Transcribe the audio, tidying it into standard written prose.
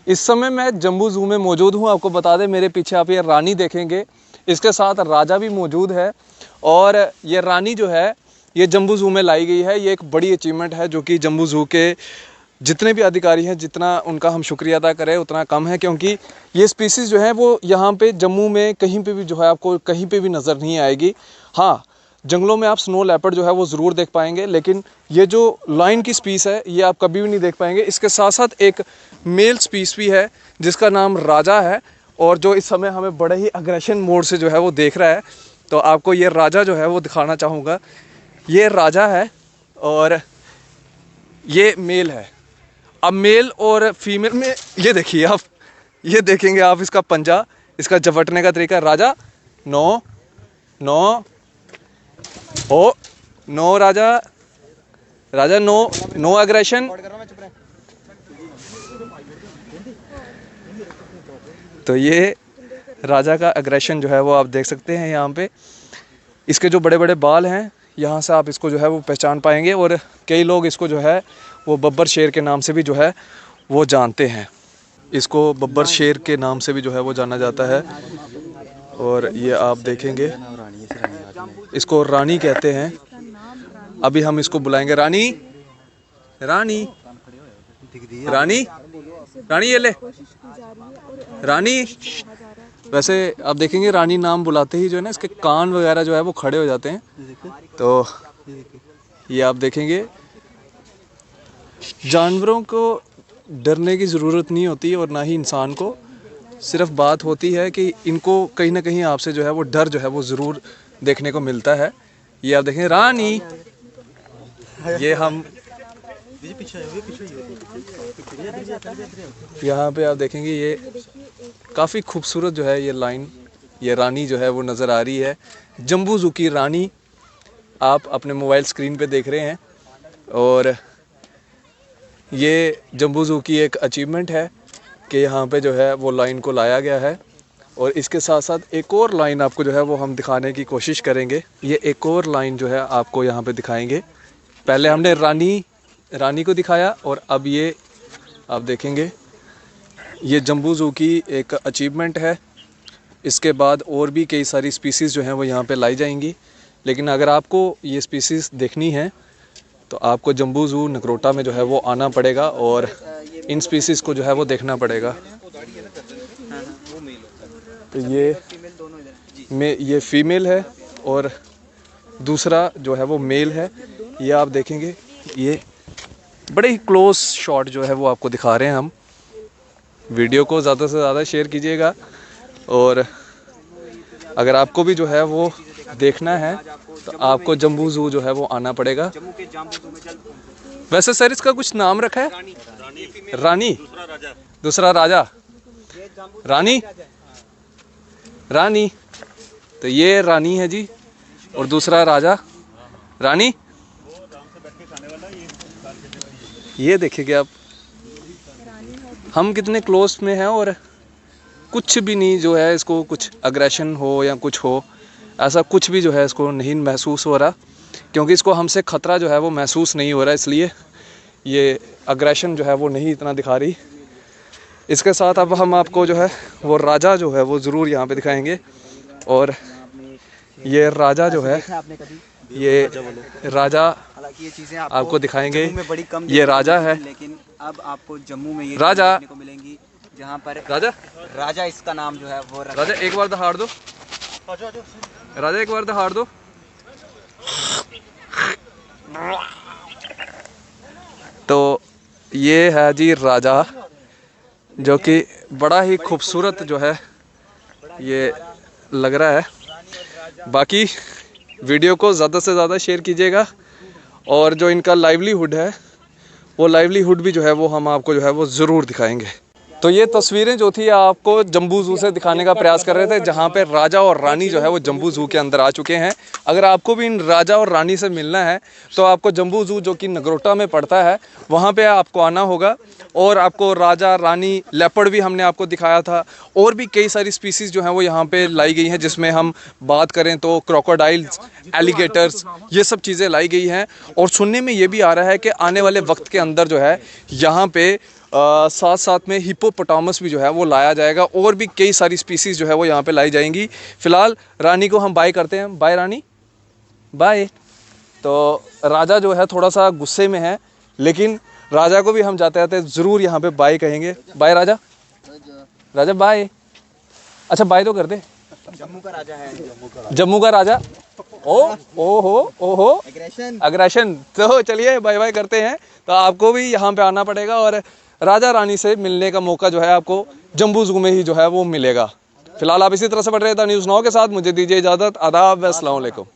इस समय मैं जम्बू ज़ू में मौजूद हूँ। आपको बता दें मेरे पीछे आप ये रानी देखेंगे, इसके साथ राजा भी मौजूद है। और ये रानी जो है ये जम्बू ज़ू में लाई गई है। ये एक बड़ी अचीवमेंट है जो कि जम्बू ज़ू के जितने भी अधिकारी हैं, जितना उनका हम शुक्रिया अदा करें उतना कम है, क्योंकि ये स्पीसीज़ जो है वो यहाँ पे जम्मू में कहीं पे भी जो है आपको कहीं पे भी नज़र नहीं आएगी। हाँ, जंगलों में आप स्नो लेपर्ड जो है वो ज़रूर देख पाएंगे, लेकिन ये जो लायन की स्पीस है ये आप कभी भी नहीं देख पाएंगे। इसके साथ साथ एक मेल स्पीस भी है जिसका नाम राजा है, और जो इस समय हमें बड़े ही अग्रेशन मोड से जो है वो देख रहा है। तो आपको ये राजा जो है वो दिखाना चाहूँगा। ये राजा है और ये मेल है। अब मेल और फीमेल में ये देखिए आप, ये देखेंगे आप इसका पंजा, इसका झपटने का तरीका। राजा नो नो ओ नो, राजा राजा नो नो एग्रेशन। तो ये राजा का एग्रेशन जो है वो आप देख सकते हैं यहाँ पे। इसके जो बड़े बड़े बाल हैं यहाँ से आप इसको जो है वो पहचान पाएंगे, और कई लोग इसको जो है वो बब्बर शेर के नाम से भी जो है वो जानते हैं। इसको बब्बर शेर के नाम से भी जो है वो जाना जाता है। और ये आप देखेंगे इसको रानी कहते हैं। अभी हम इसको बुलाएंगे रानी रानी रानी रानी, ये ले रानी। वैसे आप देखेंगे रानी नाम बुलाते ही जो है ना इसके कान वगैरह जो है वो खड़े हो जाते हैं। तो ये आप देखेंगे जानवरों को डरने की ज़रूरत नहीं होती और ना ही इंसान को, सिर्फ बात होती है कि इनको कहीं ना कहीं आपसे जो है वो डर जो है वो ज़रूर देखने को मिलता है। ये आप देखें रानी, ये हम यहाँ पे आप देखेंगे ये काफ़ी खूबसूरत जो है ये लाइन, ये रानी जो है वो नज़र आ रही है। जम्बू ज़ू की रानी आप अपने मोबाइल स्क्रीन पे देख रहे हैं, और ये जम्बू ज़ू की एक अचीवमेंट है कि यहाँ पे जो है वो लाइन को लाया गया है। और इसके साथ साथ एक और लाइन आपको जो है वो हम दिखाने की कोशिश करेंगे। ये एक और लाइन जो है आपको यहाँ पे दिखाएंगे। पहले हमने रानी को दिखाया, और अब ये आप देखेंगे ये जम्बू ज़ू की एक अचीवमेंट है। इसके बाद और भी कई सारी स्पीसीज़ जो हैं वो यहाँ पे लाई जाएंगी, लेकिन अगर आपको ये स्पीसीज़ देखनी है तो आपको जम्बू ज़ू नगरोटा में जो है वो आना पड़ेगा और इन स्पीसीज़ को जो है वो देखना पड़ेगा। तो ये फीमेल है और दूसरा जो है वो मेल है। ये आप देखेंगे, ये बड़े ही क्लोज शॉट जो है वो आपको दिखा रहे हैं हम। वीडियो को ज़्यादा से ज़्यादा शेयर कीजिएगा, और अगर आपको भी जो है वो देखना है तो आपको जम्बू ज़ू जो है वो आना पड़ेगा। वैसे सर इसका कुछ नाम रखा है? रानी, दूसरा राजा, रानी रानी। तो ये रानी है जी, और दूसरा राजा रानी। ये देखिए आप हम कितने क्लोज में हैं, और कुछ भी नहीं जो है इसको कुछ अग्रेशन हो या कुछ हो, ऐसा कुछ भी जो है इसको नहीं महसूस हो रहा, क्योंकि इसको हमसे ख़तरा जो है वो महसूस नहीं हो रहा, इसलिए ये अग्रेशन जो है वो नहीं इतना दिखा रही। इसके साथ अब हम आपको जो है वो राजा जो है वो ज़रूर यहाँ पे दिखाएंगे। और ये राजा जो है, ये राजा आपको दिखाएंगे। ये राजा है, लेकिन अब आपको जम्मू में ये राजा देखने को मिलेंगी जहाँ पर राजा इसका नाम जो है वो राजा। एक बार दहाड़ दो राजा, एक बार दहाड़ दो। तो ये है जी राजा, जो कि बड़ा ही खूबसूरत जो है ये लग रहा है। बाकी वीडियो को ज़्यादा से ज़्यादा शेयर कीजिएगा, और जो इनका लाइवलीहुड है वो लाइवलीहुड भी जो है वो हम आपको जो है वो ज़रूर दिखाएंगे। तो ये तस्वीरें जो थी आपको जम्बू ज़ू से दिखाने का प्रयास कर रहे थे, जहाँ पे राजा और रानी जो है वो जम्बू ज़ू के अंदर आ चुके हैं। अगर आपको भी इन राजा और रानी से मिलना है तो आपको जम्बू ज़ू जो कि नगरोटा में पड़ता है वहाँ पे आपको आना होगा, और आपको राजा रानी लेपर्ड भी हमने आपको दिखाया था, और भी कई सारी स्पीसीज़ जो हैं वो यहाँ पे लाई गई हैं, जिसमें हम बात करें तो क्रोकोडाइल्स, एलिगेटर्स, ये सब चीज़ें लाई गई हैं। और सुनने में ये भी आ रहा है कि आने वाले वक्त के अंदर जो है यहाँ पे साथ साथ में हिप्पोपोटामस भी जो है वो लाया जाएगा, और भी कई सारी स्पीसीज़ जो है वो यहाँ पे लाई जाएंगी। फ़िलहाल रानी को हम बाय करते हैं। बाय रानी, बाय। तो राजा जो है थोड़ा सा गुस्से में है, लेकिन राजा को भी हम जाते जाते ज़रूर यहाँ पे बाय कहेंगे। बाय राजा, राजा बाय। अच्छा बाय तो कर दे। जम्मू का राजा है, जम्मू का राजा। ओहो अग्रेशन। तो चलिए बाय बाय करते हैं। तो आपको भी यहाँ पे आना पड़ेगा, और राजा रानी से मिलने का मौका जो है आपको जम्बू ज़ू में ही जो है वो मिलेगा। फिलहाल आप इसी तरह से बढ़ रहे थे न्यूज़ नाउ के साथ। मुझे दीजिए इजाज़त। आदाब, अस्सलाम वालेकुम।